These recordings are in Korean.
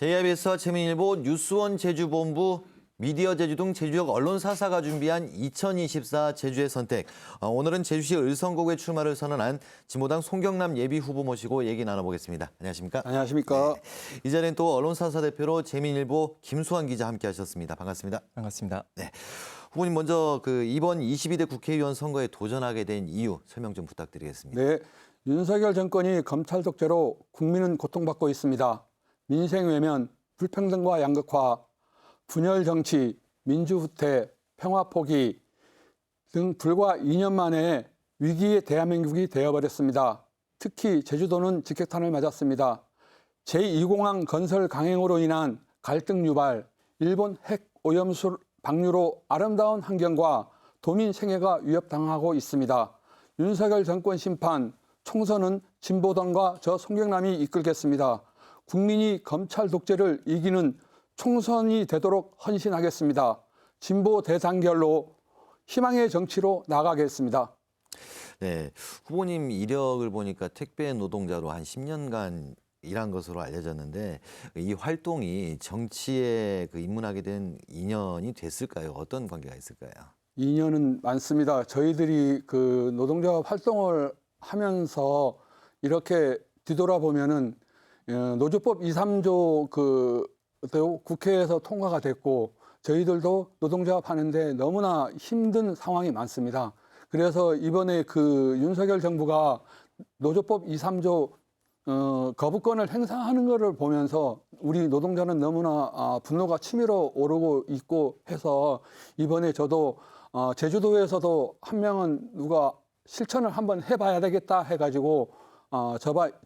JIBS와 최민일보 뉴스원 제주본부 미디어 제주 등 제주역 언론사사가 준비한 2024 제주의 선택. 오늘은 제주시 을성고구에 출마를 선언한 진보당 송경남 예비후보 모시고 얘기 나눠보겠습니다. 안녕하십니까? 안녕하십니까? 네. 이 자리는 또 언론사사 대표로 최민일보 김수환 기자 함께하셨습니다. 반갑습니다. 반갑습니다. 네. 후보님 먼저 이번 22대 국회의원 선거에 도전하게 된 이유 설명 좀 부탁드리겠습니다. 네, 윤석열 정권이 검찰 독재로 국민은 고통받고 있습니다. 민생 외면, 불평등과 양극화, 분열 정치, 민주후퇴, 평화 포기 등 불과 2년 만에 위기의 대한민국이 되어버렸습니다. 특히 제주도는 직격탄을 맞았습니다. 제2공항 건설 강행으로 인한 갈등 유발, 일본 핵 오염수 방류로 아름다운 환경과 도민 생애가 위협당하고 있습니다. 윤석열 정권 심판, 총선은 진보당과 저 송경남이 이끌겠습니다. 국민이 검찰 독재를 이기는 총선이 되도록 헌신하겠습니다. 진보 대단결로 희망의 정치로 나가겠습니다. 네, 후보님 이력을 보니까 택배 노동자로 한 10년간 일한 것으로 알려졌는데 이 활동이 정치에 입문하게 된 인연이 됐을까요? 어떤 관계가 있을까요? 인연은 많습니다. 저희들이 노동자 활동을 하면서 이렇게 뒤돌아보면은 노조법 2, 3조 국회에서 통과가 됐고 저희들도 노동조합 하는데 너무나 힘든 상황이 많습니다. 그래서 이번에 윤석열 정부가 노조법 2, 3조 거부권을 행사하는 것을 보면서 우리 노동자는 너무나 분노가 치밀어 오르고 있고 해서 이번에 저도 제주도에서도 한 명은 누가 실천을 한번 해봐야 되겠다 해가지고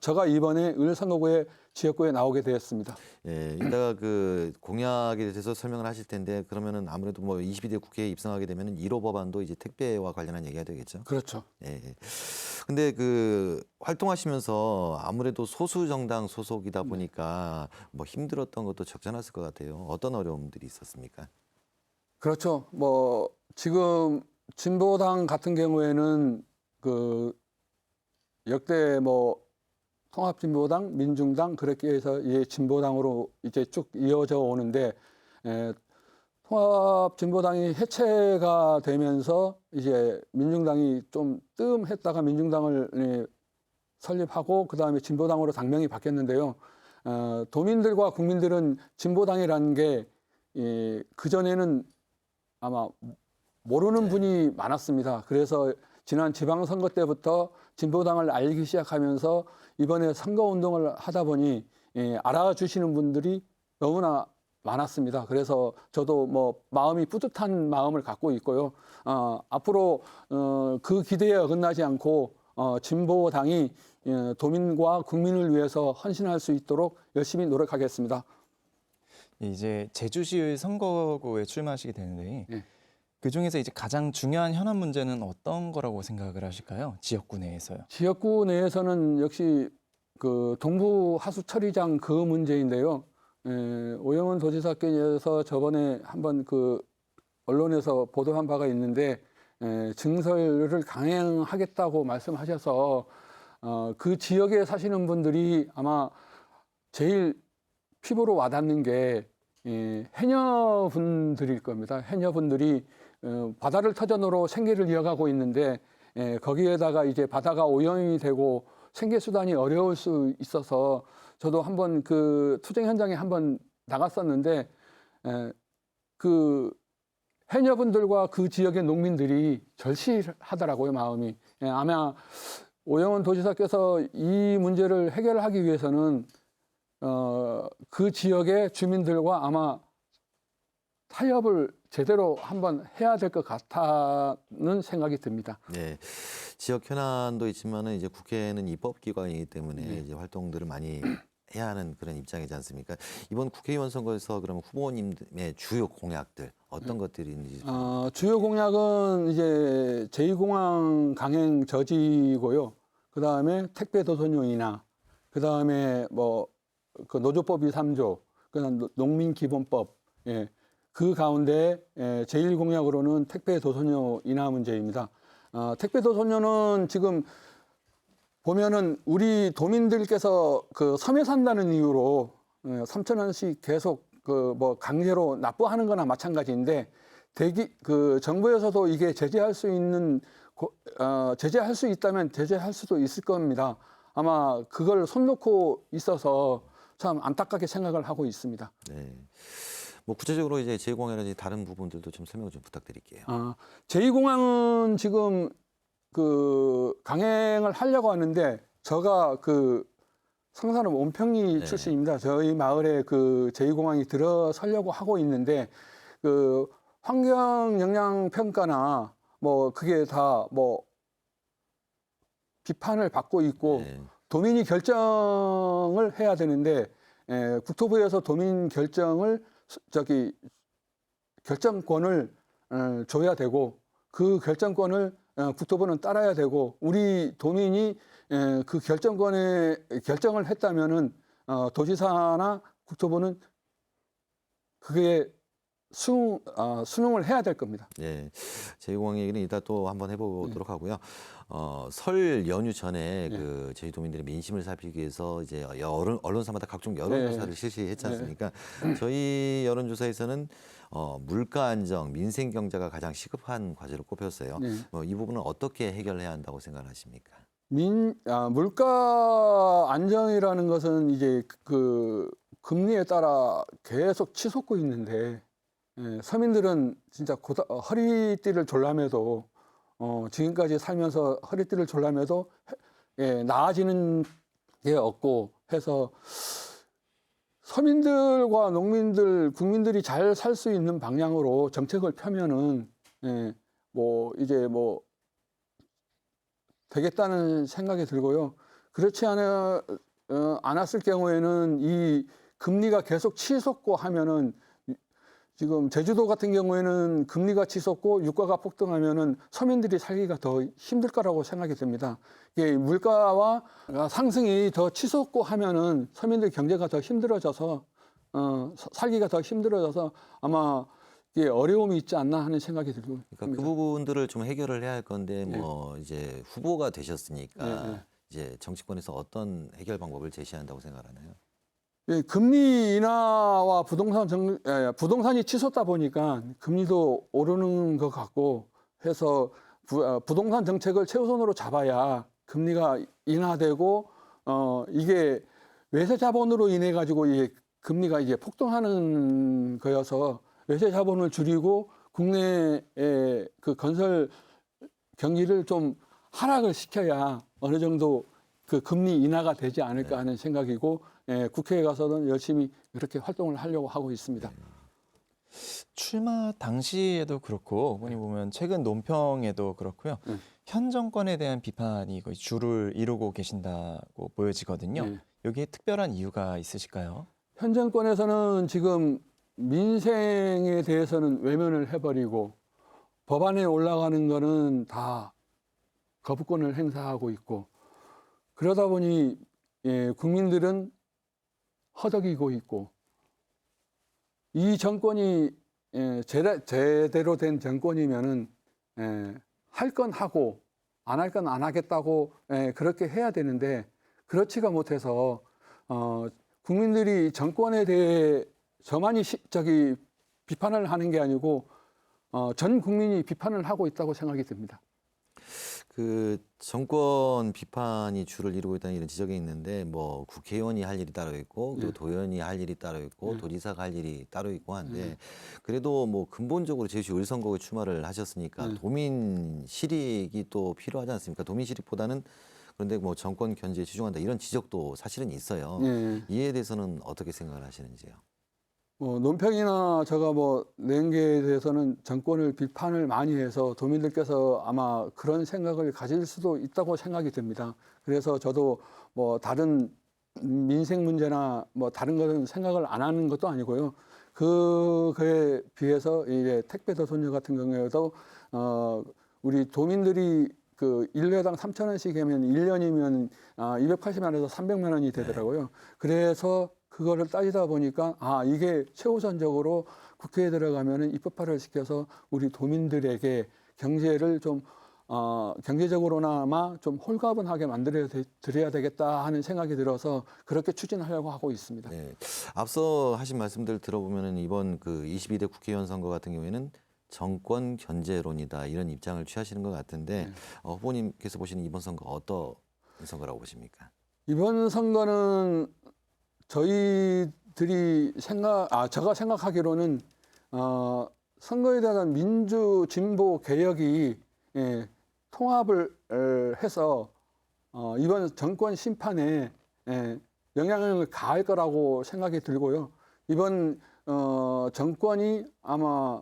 제가 이번에 을성고구의 지역구에 나오게 되었습니다. 예, 이따가 공약에 대해서 설명을 하실 텐데 그러면은 아무래도 22대 국회에 입성하게 되면은 1호 법안도 이제 택배와 관련한 얘기가 되겠죠. 그렇죠. 예. 근데 활동하시면서 아무래도 소수 정당 소속이다 보니까 힘들었던 것도 적잖았을 것 같아요. 어떤 어려움들이 있었습니까? 그렇죠. 지금 진보당 같은 경우에는 역대 통합진보당, 민중당 그렇게 해서 진보당으로 이제 쭉 이어져 오는데 통합진보당이 해체가 되면서 이제 민중당이 좀 뜸했다가 민중당을 설립하고 그 다음에 진보당으로 당명이 바뀌었는데요. 도민들과 국민들은 진보당이라는 게 그전에는 아마 모르는 분이 많았습니다. 그래서 지난 지방선거 때부터 진보당을 알기 시작하면서 이번에 선거운동을 하다 보니 알아주시는 분들이 너무나 많았습니다. 그래서 저도 마음이 뿌듯한 마음을 갖고 있고요. 앞으로 그 기대에 어긋나지 않고 진보당이 도민과 국민을 위해서 헌신할 수 있도록 열심히 노력하겠습니다. 이제 제주시 선거구에 출마하시게 되는데 네. 그중에서 이제 가장 중요한 현안 문제는 어떤 거라고 생각을 하실까요? 지역구 내에서요. 지역구 내에서는 역시 동부 하수 처리장 그 문제인데요. 오영훈 도지사께서 저번에 한번 언론에서 보도한 바가 있는데 증설을 강행하겠다고 말씀하셔서 그 지역에 사시는 분들이 아마 제일 피부로 와닿는 게 해녀분들일 겁니다. 해녀분들이 바다를 터전으로 생계를 이어가고 있는데 거기에다가 이제 바다가 오염이 되고 생계 수단이 어려울 수 있어서 저도 한번 투쟁 현장에 한번 나갔었는데 해녀분들과 그 지역의 농민들이 절실하더라고요, 마음이. 아마 오영훈 도지사께서 이 문제를 해결하기 위해서는 그 지역의 주민들과 아마 타협을 제대로 한번 해야 될 것 같다는 생각이 듭니다. 네, 지역 현안도 있지만은 이제 국회는 입법기관이기 때문에 네. 이제 활동들을 많이 해야 하는 그런 입장이지 않습니까? 이번 국회의원 선거에서 그러면 후보님의 주요 공약들 어떤 것들이 있는지 주요 공약은 이제 제2공항 강행 저지고요. 그 다음에 택배 도선료 인하, 그 다음에 노조법 2, 3조, 그다음 농민기본법, 그 가운데 제1공약으로는 택배 도선료 인하 문제입니다. 택배 도선료는 지금 보면은 우리 도민들께서 섬에 산다는 이유로 3천 원씩 계속 그 뭐 강제로 납부하는 거나 마찬가지인데 그 정부에서도 이게 제재할 수 있는 제재할 수 있다면 제재할 수도 있을 겁니다. 아마 그걸 손 놓고 있어서 참 안타깝게 생각을 하고 있습니다. 네. 뭐 구체적으로 이제 제2공항이라든지 다른 부분들도 좀 설명을 좀 부탁드릴게요. 제2공항은 지금 그 강행을 하려고 하는데 제가 그 성산읍 온평리 네. 출신입니다. 저희 마을에 그 제2공항이 들어서려고 하고 있는데 그 환경 영향 평가나 뭐 그게 다 뭐 비판을 받고 있고 네. 도민이 결정을 해야 되는데 국토부에서 도민 결정을 결정권을 줘야 되고 그 결정권을 국토부는 따라야 되고 우리 도민이 그 결정을 했다면은 도지사나 국토부는 그게 수능을 해야 될 겁니다. 네, 제2공항 얘기는 이따 또 한번 해보도록 하고요. 설 연휴 전에 그 제주도민들의 민심을 살피기 위해서 이제 언론사마다 각종 여론조사를 실시했지 않습니까? 저희 여론조사에서는 물가 안정, 민생 경제가 가장 시급한 과제로 꼽혔어요. 이 부분은 어떻게 해결해야 한다고 생각하십니까? 물가 안정이라는 것은 이제 그 금리에 따라 계속 치솟고 있는데 서민들은 진짜 허리띠를 졸라매도 지금까지 살면서 허리띠를 졸라매도 나아지는 게 없고 해서 서민들과 농민들, 국민들이 잘 살 수 있는 방향으로 정책을 펴면은 뭐 이제 뭐 되겠다는 생각이 들고요. 그렇지 않았을 경우에는 이 금리가 계속 치솟고 하면은 지금 제주도 같은 경우에는 금리가 치솟고 유가가 폭등하면은 서민들이 살기가 더 힘들 거라고 생각이 듭니다. 이게 물가와 상승이 더 치솟고 하면은 서민들 경제가 더 힘들어져서 살기가 더 힘들어져서 아마 이게 어려움이 있지 않나 하는 생각이 들고. 그러니까 그 부분들을 좀 해결을 해야 할 건데 뭐 이제 후보가 되셨으니까 네. 이제 정치권에서 어떤 해결 방법을 제시한다고 생각하나요? 금리 인하와 부동산이 치솟다 보니까 금리도 오르는 것 같고 해서 부동산 정책을 최우선으로 잡아야 금리가 인하되고 이게 외세 자본으로 인해 가지고 이 금리가 이제 폭등하는 거여서 외세 자본을 줄이고 국내의 그 건설 경기를 좀 하락을 시켜야 어느 정도 그 금리 인하가 되지 않을까 하는 생각이고 국회에 가서는 열심히 그렇게 활동을 하려고 하고 있습니다. 출마 당시에도 그렇고 보니 보면 최근 논평에도 그렇고요. 현 정권에 대한 비판이 거의 주를 이루고 계신다고 보여지거든요. 여기에 특별한 이유가 있으실까요? 현 정권에서는 지금 민생에 대해서는 외면을 해버리고 법안에 올라가는 거는 다 거부권을 행사하고 있고 그러다 보니 국민들은 허덕이고 있고 이 정권이 제대로 된 정권이면은 할 건 하고 안 할 건 안 하겠다고 그렇게 해야 되는데 그렇지가 못해서 국민들이 정권에 대해 저만이 비판을 하는 게 아니고 전 국민이 비판을 하고 있다고 생각이 듭니다. 그 정권 비판이 주를 이루고 있다는 이런 지적이 있는데 뭐 국회의원이 할 일이 따로 있고 그리고 도의원이 할 일이 따로 있고 도지사가 할 일이 따로 있고 한데 그래도 뭐 근본적으로 제주시 을성고에 출마를 하셨으니까 도민 실익이 또 필요하지 않습니까? 도민 실익보다는 그런데 뭐 정권 견제에 치중한다 이런 지적도 사실은 있어요. 이에 대해서는 어떻게 생각을 하시는지요? 논평이나 제가 낸 게에 대해서는 정권을 비판을 많이 해서 도민들께서 아마 그런 생각을 가질 수도 있다고 생각이 듭니다. 그래서 저도 다른 민생 문제나 다른 것은 생각을 안 하는 것도 아니고요. 그에 비해서 이제 택배 도소녀 같은 경우에도 우리 도민들이 그 1회당 3,000원씩 하면 1년이면 280만 원에서 300만 원이 되더라고요. 그래서 그거를 따지다 보니까 이게 최우선적으로 국회에 들어가면은 입법화를 시켜서 우리 도민들에게 경제를 좀 경제적으로나마 좀 홀가분하게 드려야 되겠다 하는 생각이 들어서 그렇게 추진하려고 하고 있습니다. 네. 앞서 하신 말씀들 들어보면은 이번 그 22대 국회의원 선거 같은 경우에는 정권 견제론이다 이런 입장을 취하시는 것 같은데 후보님께서 보시는 이번 선거 어떤 선거라고 보십니까? 이번 선거는 제가 생각하기로는 선거에 대한 민주 진보 개혁이 통합을 해서 이번 정권 심판에 영향을 가할 거라고 생각이 들고요. 이번 정권이 아마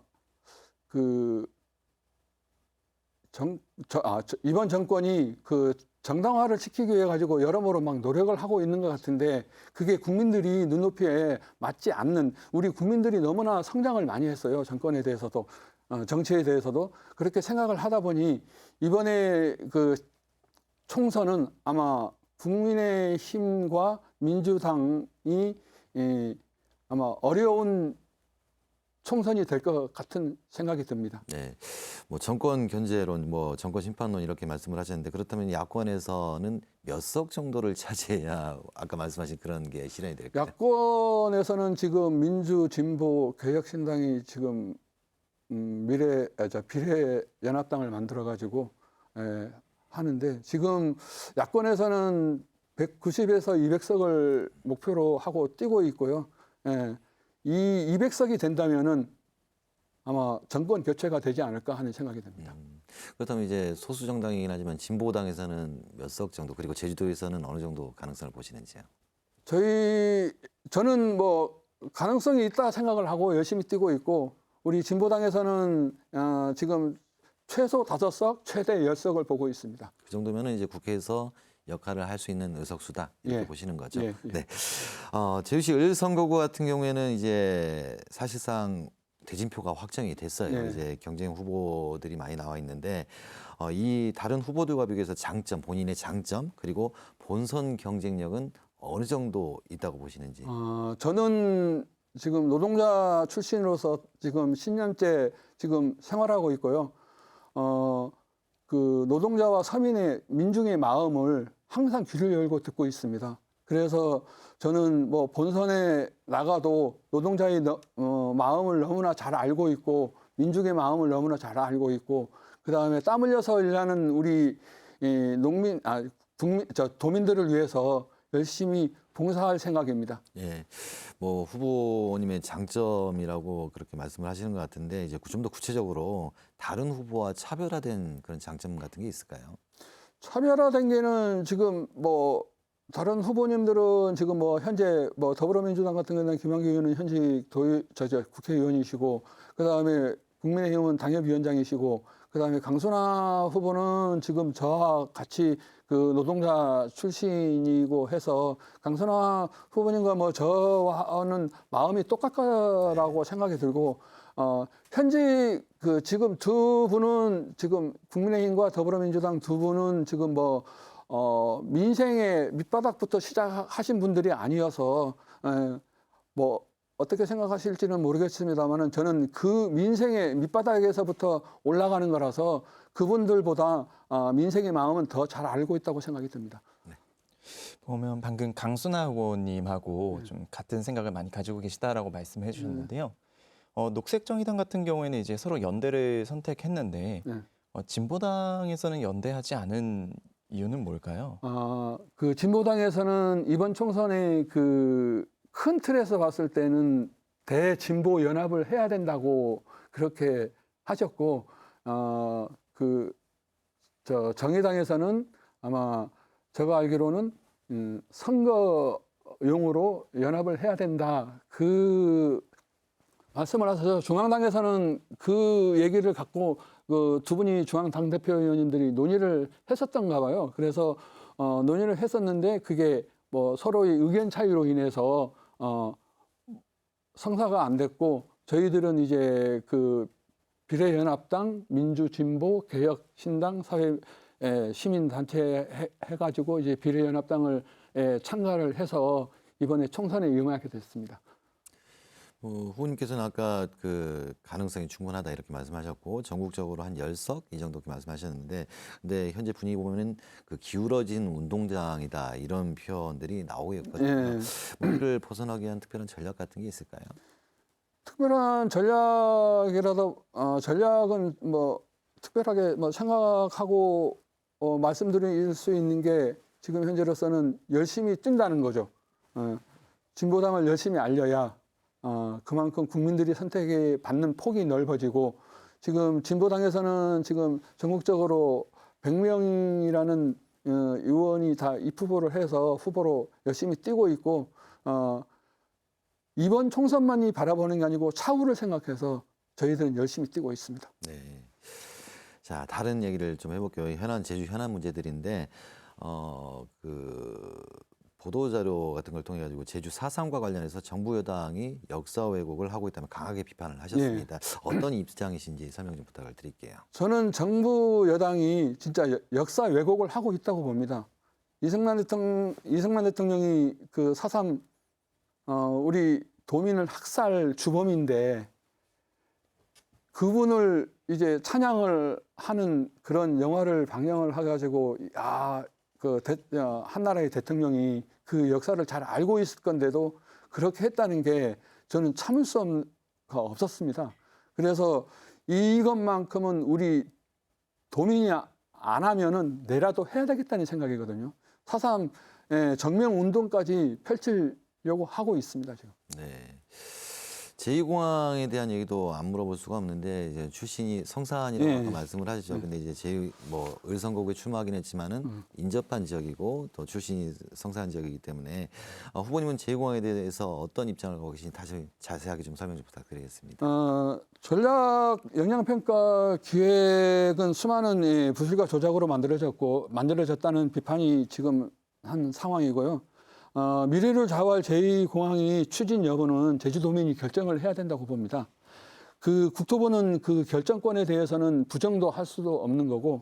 이번 정권이 그 정당화를 시키기 위해 가지고 여러모로 막 노력을 하고 있는 것 같은데 그게 국민들이 눈높이에 맞지 않는 우리 국민들이 너무나 성장을 많이 했어요. 정권에 대해서도 정치에 대해서도 그렇게 생각을 하다 보니 이번에 그 총선은 아마 국민의힘과 민주당이 아마 어려운 총선이 될 것 같은 생각이 듭니다. 네, 뭐 정권 견제론, 뭐 정권 심판론 이렇게 말씀을 하셨는데 그렇다면 야권에서는 몇 석 정도를 차지해야 아까 말씀하신 그런 게 실현이 될까요? 야권에서는 지금 민주 진보 개혁신당이 지금 비례연합당을 만들어 가지고 하는데 지금 야권에서는 190에서 200석을 목표로 하고 뛰고 있고요. 이 200석이 된다면은 아마 정권 교체가 되지 않을까 하는 생각이 듭니다. 그렇다면 이제 소수 정당이긴 하지만 진보당에서는 몇 석 정도 그리고 제주도에서는 어느 정도 가능성을 보시는지요? 저는 뭐 가능성이 있다 생각을 하고 열심히 뛰고 있고 우리 진보당에서는 지금 최소 5석, 최대 10석을 보고 있습니다. 그 정도면은 이제 국회에서 역할을 할 수 있는 의석수다 이렇게 보시는 거죠. 예. 네. 제주시 을선거구 같은 경우에는 이제 사실상 대진표가 확정이 됐어요. 예. 이제 경쟁 후보들이 많이 나와 있는데 이 다른 후보들과 비교해서 장점, 본인의 장점 그리고 본선 경쟁력은 어느 정도 있다고 보시는지. 저는 지금 노동자 출신으로서 지금 10년째 지금 생활하고 있고요. 그 노동자와 서민의 민중의 마음을 항상 귀를 열고 듣고 있습니다. 그래서 저는 뭐 본선에 나가도 노동자의 마음을 너무나 잘 알고 있고 민중의 마음을 너무나 잘 알고 있고 그다음에 땀 흘려서 일하는 우리 도민들을 위해서 열심히 봉사할 생각입니다. 예, 뭐 후보님의 장점이라고 그렇게 말씀을 하시는 것 같은데 이제 좀 더 구체적으로 다른 후보와 차별화된 그런 장점 같은 게 있을까요? 차별화된 게는 지금 뭐 다른 후보님들은 지금 뭐 현재 뭐 더불어민주당 같은 경우는 김한규 의원은 현직 국회의원이시고 그다음에 국민의힘은 당협위원장이시고 그다음에 강순하 후보는 지금 저와 같이 그 노동자 출신이고 해서 강순하 후보님과 뭐 저와는 마음이 똑같다라고 생각이 들고 현직 그 지금 두 분은 지금 국민의힘과 더불어민주당 두 분은 지금 뭐 민생의 밑바닥부터 시작하신 분들이 아니어서 뭐 어떻게 생각하실지는 모르겠습니다만은 저는 그 민생의 밑바닥에서부터 올라가는 거라서 그분들보다 민생의 마음은 더 잘 알고 있다고 생각이 듭니다. 보면 방금 강순하 의원님하고 좀 같은 생각을 많이 가지고 계시다라고 말씀해 주셨는데요. 녹색정의당 같은 경우에는 이제 서로 연대를 선택했는데 진보당에서는 연대하지 않은 이유는 뭘까요? 그 진보당에서는 이번 총선에 그 큰 틀에서 봤을 때는 대진보 연합을 해야 된다고 그렇게 하셨고 정의당에서는 아마 제가 알기로는 선거용으로 연합을 해야 된다 그 말씀을 하셔서 중앙당에서는 그 얘기를 갖고 그 두 분이 중앙 당대표 의원님들이 논의를 했었던가 봐요. 그래서 논의를 했었는데 그게 뭐 서로의 의견 차이로 인해서 성사가 안 됐고 저희들은 이제 그 비례연합당, 민주진보, 개혁신당, 사회 시민단체 해가지고 이제 비례연합당을 참가를 해서 이번에 총선에 임하게 됐습니다. 후보님께서는 아까 그 가능성이 충분하다 이렇게 말씀하셨고 전국적으로 한 10석 이 정도 말씀하셨는데 근데 현재 분위기 보면은 그 기울어진 운동장이다 이런 표현들이 나오고 있거든요. 예. 뭐 이를 벗어나기 위한 특별한 전략 같은 게 있을까요? 특별한 전략이라도 전략은 뭐 특별하게 뭐 생각하고 말씀드릴 수 있는 게 지금 현재로서는 열심히 뛴다는 거죠. 진보당을 열심히 알려야 그만큼 국민들이 선택이 받는 폭이 넓어지고 지금 진보당에서는 지금 전국적으로 100명이라는 의원이 다 입후보를 해서 후보로 열심히 뛰고 있고 이번 총선만이 바라보는 게 아니고 차후를 생각해서 저희들은 열심히 뛰고 있습니다. 네. 자, 다른 얘기를 좀 해볼게요. 제주 현안 문제들인데, 그 보도자료 같은 걸 통해 가지고 제주 4.3과 관련해서 정부 여당이 역사 왜곡을 하고 있다면 강하게 비판을 하셨습니다. 어떤 입장이신지 설명 좀 부탁을 드릴게요. 저는 정부 여당이 진짜 역사 왜곡을 하고 있다고 봅니다. 이승만 대통령이 그 4.3 우리 도민을 학살 주범인데 그분을 이제 찬양을 하는 그런 영화를 방영을 해가지고 한나라의 대통령이 그 역사를 잘 알고 있을 건데도 그렇게 했다는 게 저는 참을 수 없었습니다. 그래서 이것만큼은 우리 도민이 안 하면은 내라도 해야 되겠다는 생각이거든요. 4.3 정명 운동까지 펼치려고 하고 있습니다, 지금. 네. 제2공항에 대한 얘기도 안 물어볼 수가 없는데 이제 출신이 성산이라고 예. 아까 말씀을 하시죠. 근데 이제 을성고구에 출마하긴 했지만은 인접한 지역이고 또 출신이 성산 지역이기 때문에 후보님은 제2공항에 대해서 어떤 입장을 갖고 계신지 다시 자세하게 좀 설명 좀 부탁드리겠습니다. 전략 영향평가 기획은 수많은 부실과 조작으로 만들어졌다는 비판이 지금 한 상황이고요. 미래를 좌우할 제2공항이 추진 여부는 제주도민이 결정을 해야 된다고 봅니다. 그 국토부는 그 결정권에 대해서는 부정도 할 수도 없는 거고,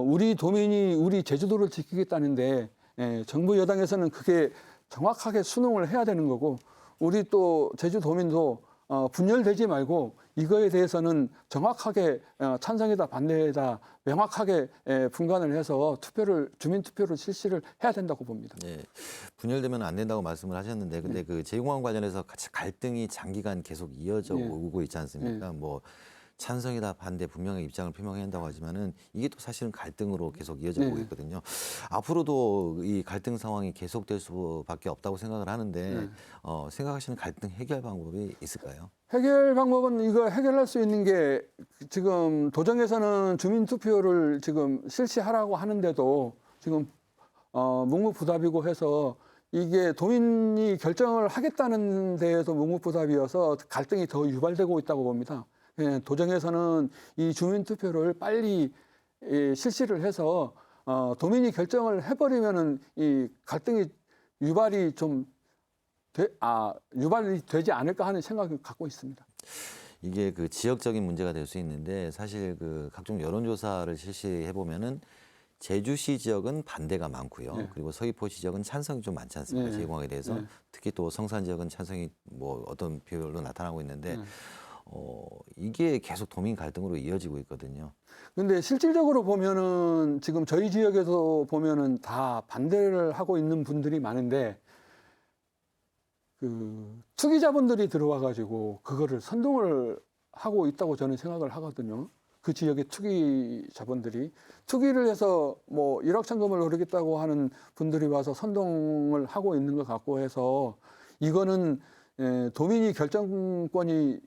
우리 도민이 우리 제주도를 지키겠다는데 정부 여당에서는 그게 정확하게 순응을 해야 되는 거고, 우리 또 제주도민도 분열되지 말고 이거에 대해서는 정확하게 찬성이다 반대다 명확하게 분간을 해서 주민 투표를 실시를 해야 된다고 봅니다. 네, 분열되면 안 된다고 말씀을 하셨는데 근데 그 제2공항 관련해서 같이 갈등이 장기간 계속 이어져 오고 있지 않습니까? 뭐 찬성이다 반대 분명히 입장을 표명해야 한다고 하지만은 이게 또 사실은 갈등으로 계속 이어져 오고 있거든요. 앞으로도 이 갈등 상황이 계속될 수밖에 없다고 생각을 하는데 생각하시는 갈등 해결 방법이 있을까요? 해결 방법은 이거 해결할 수 있는 게 지금 도정에서는 주민투표를 지금 실시하라고 하는데도 지금 묵묵부답이고 해서 이게 도민이 결정을 하겠다는 데에서 묵묵부답이어서 갈등이 더 유발되고 있다고 봅니다. 도정에서는 이 주민투표를 빨리 실시를 해서 도민이 결정을 해버리면은 이 갈등이 유발이 되지 않을까 하는 생각을 갖고 있습니다. 이게 그 지역적인 문제가 될 수 있는데 사실 그 각종 여론조사를 실시해 보면은 제주시 지역은 반대가 많고요. 그리고 서귀포시 지역은 찬성이 좀 많지 않습니까? 제2공항에 대해서 특히 또 성산 지역은 찬성이 뭐 어떤 비율로 나타나고 있는데 이게 계속 도민 갈등으로 이어지고 있거든요. 근데 실질적으로 보면은 지금 저희 지역에서 보면은 다 반대를 하고 있는 분들이 많은데 그 투기자본들이 들어와 가지고 그거를 선동을 하고 있다고 저는 생각을 하거든요. 그 지역의 투기자본들이 투기를 해서 뭐 일확천금을 노리겠다고 하는 분들이 와서 선동을 하고 있는 것 같고 해서 이거는 도민이 결정권이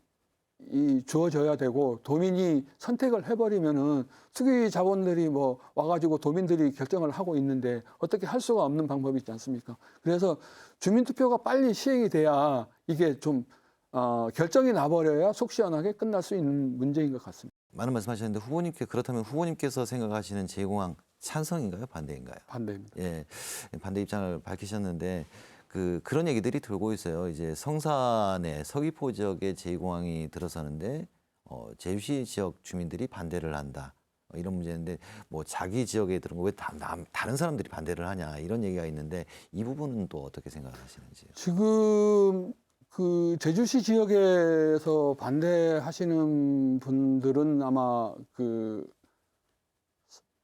주어져야 되고 도민이 선택을 해버리면은 투기 자본들이 뭐 와가지고 도민들이 결정을 하고 있는데 어떻게 할 수가 없는 방법이 있지 않습니까? 그래서 주민투표가 빨리 시행이 돼야 이게 좀 결정이 나버려야 속 시원하게 끝날 수 있는 문제인 것 같습니다. 많은 말씀하셨는데 그렇다면 후보님께서 생각하시는 제2공항 찬성인가요, 반대인가요? 반대입니다. 예, 반대 입장을 밝히셨는데 그런 얘기들이 돌고 있어요. 이제 성산의 서귀포 지역에 제2공항이 들어서는데 제주시 지역 주민들이 반대를 한다. 이런 문제인데 뭐 자기 지역에 들은 거 왜 다른 사람들이 반대를 하냐 이런 얘기가 있는데 이 부분은 또 어떻게 생각하시는지요? 지금 그 제주시 지역에서 반대하시는 분들은 아마 그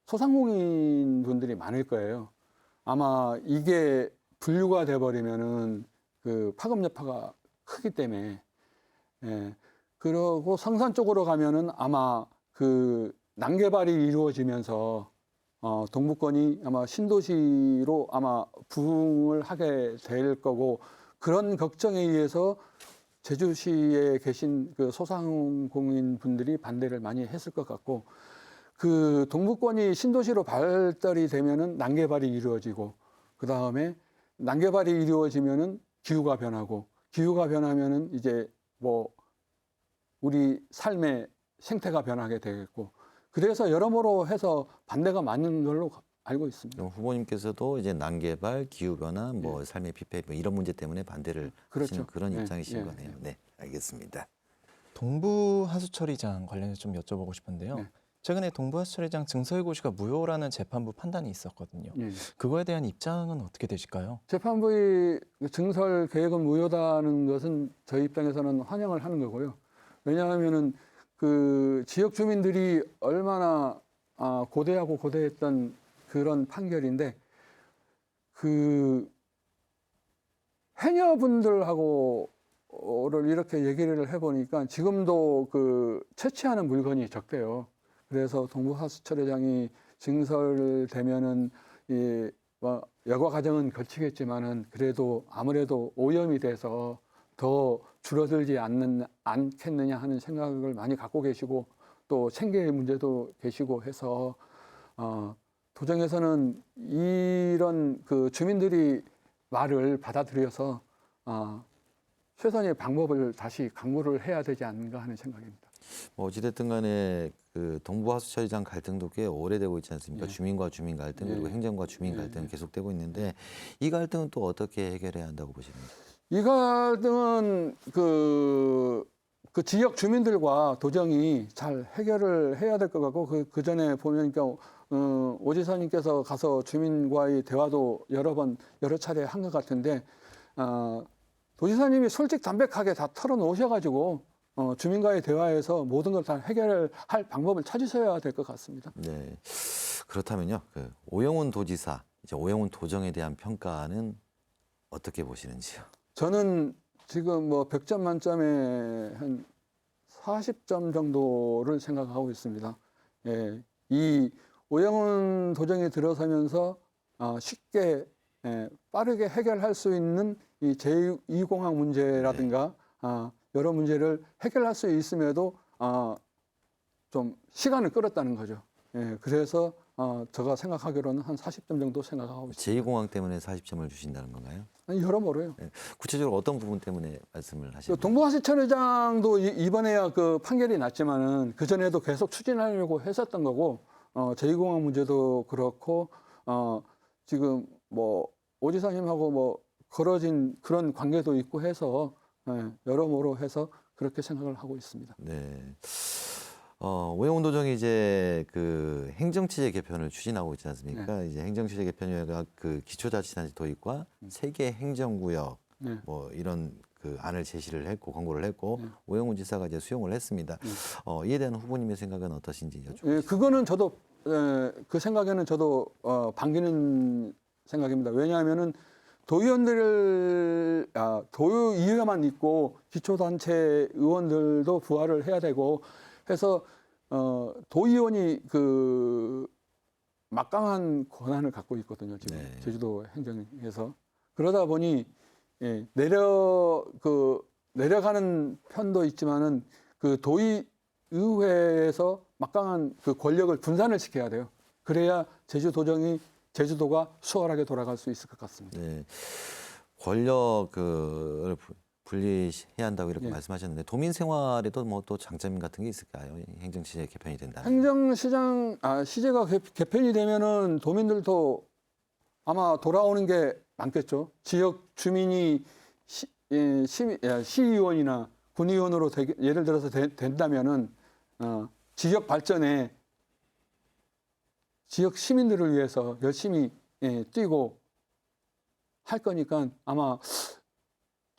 소상공인 분들이 많을 거예요. 아마 이게 분류가 돼버리면은 그 파급 여파가 크기 때문에, 예. 그러고 성산 쪽으로 가면은 아마 그 난개발이 이루어지면서 동부권이 아마 신도시로 아마 부흥을 하게 될 거고, 그런 걱정에 의해서 제주시에 계신 그 소상공인 분들이 반대를 많이 했을 것 같고, 그 동부권이 신도시로 발달이 되면은 난개발이 이루어지고, 그 다음에 난개발이 이루어지면은 기후가 변하고, 기후가 변하면은 이제 뭐 우리 삶의 생태가 변하게 되겠고, 그래서 여러모로 해서 반대가 많은 걸로 알고 있습니다. 후보님께서도 이제 난개발, 기후변화, 뭐 삶의 피폐 뭐 이런 문제 때문에 반대를 그렇죠. 하시는 그런 예, 입장이신 예, 거네요. 네, 알겠습니다. 동부 하수처리장 관련해서 좀 여쭤보고 싶은데요. 네. 최근에 동부 하수처리장 증설고시가 무효라는 재판부 판단이 있었거든요. 예. 그거에 대한 입장은 어떻게 되실까요? 재판부의 증설 계획은 무효다는 것은 저희 입장에서는 환영을 하는 거고요. 왜냐하면은 그 지역 주민들이 얼마나 고대하고 고대했던 그런 판결인데, 그 해녀분들하고를 이렇게 얘기를 해보니까 지금도 그 채취하는 물건이 적대요. 그래서 동부하수처리장이 증설되면은 뭐 여과 과정은 거치겠지만은 그래도 아무래도 오염이 돼서 더 줄어들지 않겠느냐 하는 생각을 많이 갖고 계시고, 또 생계의 문제도 계시고 해서 도정에서는 이런 그 주민들이 말을 받아들여서 최선의 방법을 다시 강구를 해야 되지 않는가 하는 생각입니다. 뭐 어찌됐든 간에 그 동부하수처리장 갈등도 꽤 오래되고 있지 않습니까? 예. 주민과 주민 갈등, 그리고 예. 행정과 주민 갈등 계속되고 있는데, 이 갈등은 또 어떻게 해결해야 한다고 보십니까? 이 갈등은 그 지역 주민들과 도정이 잘 해결을 해야 될 것 같고, 그 전에 보면 오 지사님께서 가서 주민과의 대화도 여러 차례 한 것 같은데, 도지사님이 솔직담백하게 다 털어놓으셔가지고 주민과의 대화에서 모든 걸 다 해결할 방법을 찾으셔야 될 것 같습니다. 네. 그렇다면요, 그 오영훈 도지사, 이제 오영훈 도정에 대한 평가는 어떻게 보시는지요? 저는 지금 뭐 100점 만점에 한 40점 정도를 생각하고 있습니다. 예, 이 오영훈 도정이 들어서면서 쉽게 빠르게 해결할 수 있는 이 제2공항 문제라든가 여러 문제를 해결할 수 있음에도 좀 시간을 끌었다는 거죠. 예, 그래서 제가 생각하기로는 한 40점 정도 생각하고 있습니다. 제2공항 때문에 40점을 주신다는 건가요? 아니, 여러모로요. 네. 구체적으로 어떤 부분 때문에 말씀을 하시나요? 동부하수처리장도 이번에야 그 판결이 났지만은 그 전에도 계속 추진하려고 했었던 거고, 제2공항 문제도 그렇고, 지금 뭐 오 지사님하고 뭐 걸어진 그런 관계도 있고 해서 여러모로 해서 그렇게 생각을 하고 있습니다. 네. 오영훈 도정이 이제 그 행정체제 개편을 추진하고 있지 않습니까? 이제 행정체제 개편위가 그 기초자치단체 도입과 세개 행정구역 네. 뭐 이런 그 안을 제시를 했고 권고를 했고 오영훈 지사가 이제 수용을 했습니다. 이에 대한 후보님의 생각은 어떠신지 여쭤보겠습니다. 예, 그거는 저도 그 생각에는 저도 반기는 생각입니다. 왜냐하면은 도의회만 있고 기초단체 의원들도 부활을 해야 되고 해서 도의원이 그 막강한 권한을 갖고 있거든요. 지금 네. 제주도 행정에서. 그러다 보니 내려가는 편도 있지만은 그 도의회에서 막강한 그 권력을 분산을 시켜야 돼요. 그래야 제주도가 수월하게 돌아갈 수 있을 것 같습니다. 네. 권력을 분리해야 한다고 이렇게 말씀하셨는데 도민 생활에도 뭐 또 장점 같은 게 있을까요? 행정체제 개편이 된다면. 시제가 개편이 되면은 도민들도 아마 돌아오는 게 많겠죠. 지역 주민이 시의원이나 군의원으로 예를 들어서 된다면은 지역 발전에 지역 시민들을 위해서 열심히 뛰고 할 거니까 아마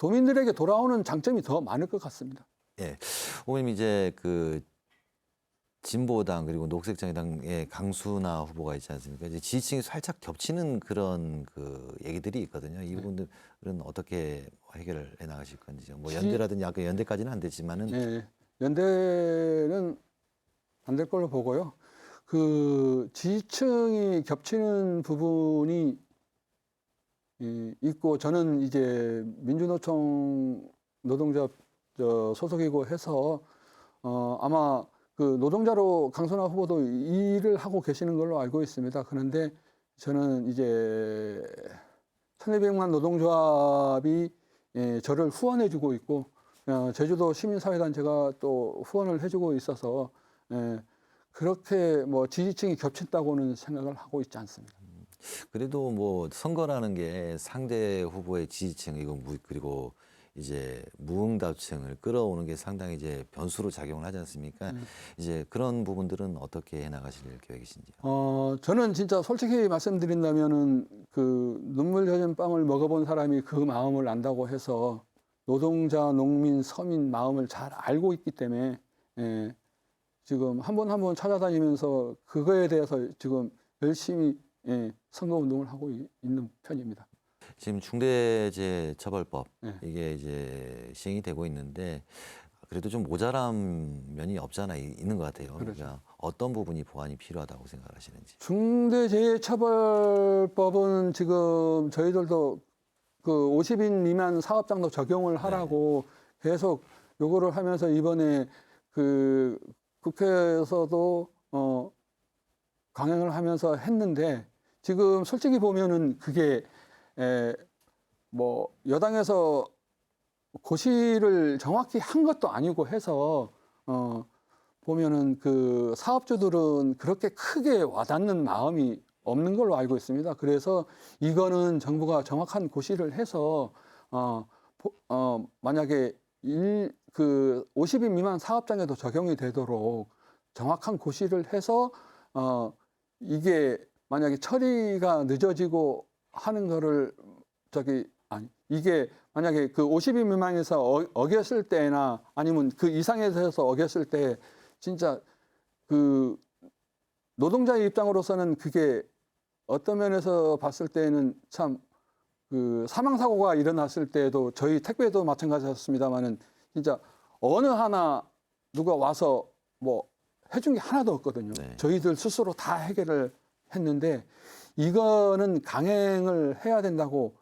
도민들에게 돌아오는 장점이 더 많을 것 같습니다. 예. 후보님 이제 그 진보당 그리고 녹색정의당의 강순하 후보가 있지 않습니까? 이제 지지층이 살짝 겹치는 그런 그 얘기들이 있거든요. 이 부분들은 어떻게 해결을 해 나가실 건지. 뭐 연대라든지 아까 연대까지는 안 됐지만은 네, 연대는 안 될 걸로 보고요. 그 지지층이 겹치는 부분이 있고 저는 이제 민주노총 노동자 소속이고 해서 아마 그 노동자로 강순하 후보도 일을 하고 계시는 걸로 알고 있습니다. 그런데 저는 이제 1200만 노동조합이 저를 후원해주고 있고 제주도 시민사회단체가 또 후원을 해주고 있어서 그렇게 뭐 지지층이 겹친다고는 생각을 하고 있지 않습니다. 그래도 뭐 선거라는 게 상대 후보의 지지층 이거 그리고 이제 무응답층을 끌어오는 게 상당히 이제 변수로 작용을 하지 않습니까? 이제 그런 부분들은 어떻게 해 나가실 계획이신지요? 저는 진짜 솔직히 말씀드린다면은 그 눈물 젖은 빵을 먹어본 사람이 그 마음을 안다고 해서 노동자, 농민, 서민 마음을 잘 알고 있기 때문에 지금 한 번 한 번 찾아다니면서 그거에 대해서 지금 열심히 선거 운동을 하고 있는 편입니다. 지금 중대재해처벌법 네. 이게 이제 시행이 되고 있는데 그래도 좀 모자란 면이 없잖아 있는 것 같아요. 그렇죠. 그러니까 어떤 부분이 보완이 필요하다고 생각하시는지. 중대재해처벌법은 지금 저희들도 그 50인 미만 사업장도 적용을 하라고 계속 요구를 하면서 이번에 그 국회에서도 강행을 하면서 했는데 지금 솔직히 보면은 그게 뭐 여당에서 고시를 정확히 한 것도 아니고 해서 보면은 그 사업주들은 그렇게 크게 와닿는 마음이 없는 걸로 알고 있습니다. 그래서 이거는 정부가 정확한 고시를 해서 만약에 그 50인 미만 사업장에도 적용이 되도록 정확한 고시를 해서 이게 만약에 처리가 늦어지고 하는 거를 이게 만약에 그 50인 미만에서 어겼을 때나 아니면 그 이상에서 어겼을 때 진짜 그 노동자의 입장으로서는 그게 어떤 면에서 봤을 때는 참 그 사망 사고가 일어났을 때도 저희 택배도 마찬가지였습니다만은 진짜 어느 하나 누가 와서 뭐 해준 게 하나도 없거든요. 네. 저희들 스스로 다 해결을 했는데 이거는 강행을 해야 된다고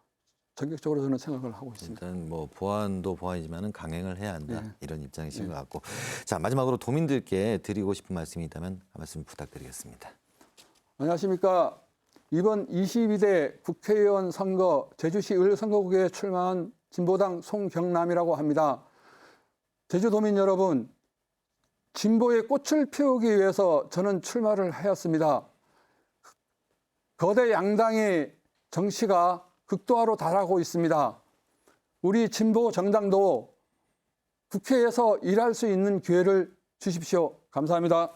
전격적으로 저는 생각을 하고 있습니다. 일단 뭐 보완도 보완이지만은 강행을 해야 한다 네. 이런 입장이신 것 같고. 자 마지막으로 도민들께 드리고 싶은 말씀이 있다면 한 말씀 부탁드리겠습니다. 안녕하십니까. 이번 22대 국회의원 선거 제주시 을선거구에 출마한 진보당 송경남이라고 합니다. 제주도민 여러분, 진보의 꽃을 피우기 위해서 저는 출마를 하였습니다. 거대 양당의 정치가 극도화로 달하고 있습니다. 우리 진보 정당도 국회에서 일할 수 있는 기회를 주십시오. 감사합니다.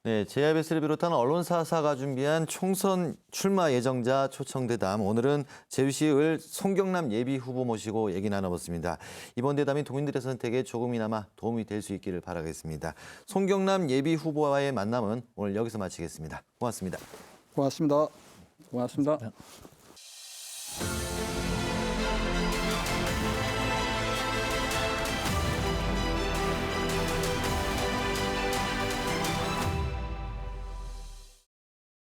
네, JIBS를 비롯한 언론사사가 준비한 총선 출마 예정자 초청대담. 오늘은 제주시 을 송경남 예비 후보 모시고 얘기 나눠봤습니다. 이번 대담이 도민들의 선택에 조금이나마 도움이 될 수 있기를 바라겠습니다. 송경남 예비 후보와의 만남은 오늘 여기서 마치겠습니다. 고맙습니다. 고맙습니다. 고맙습니다.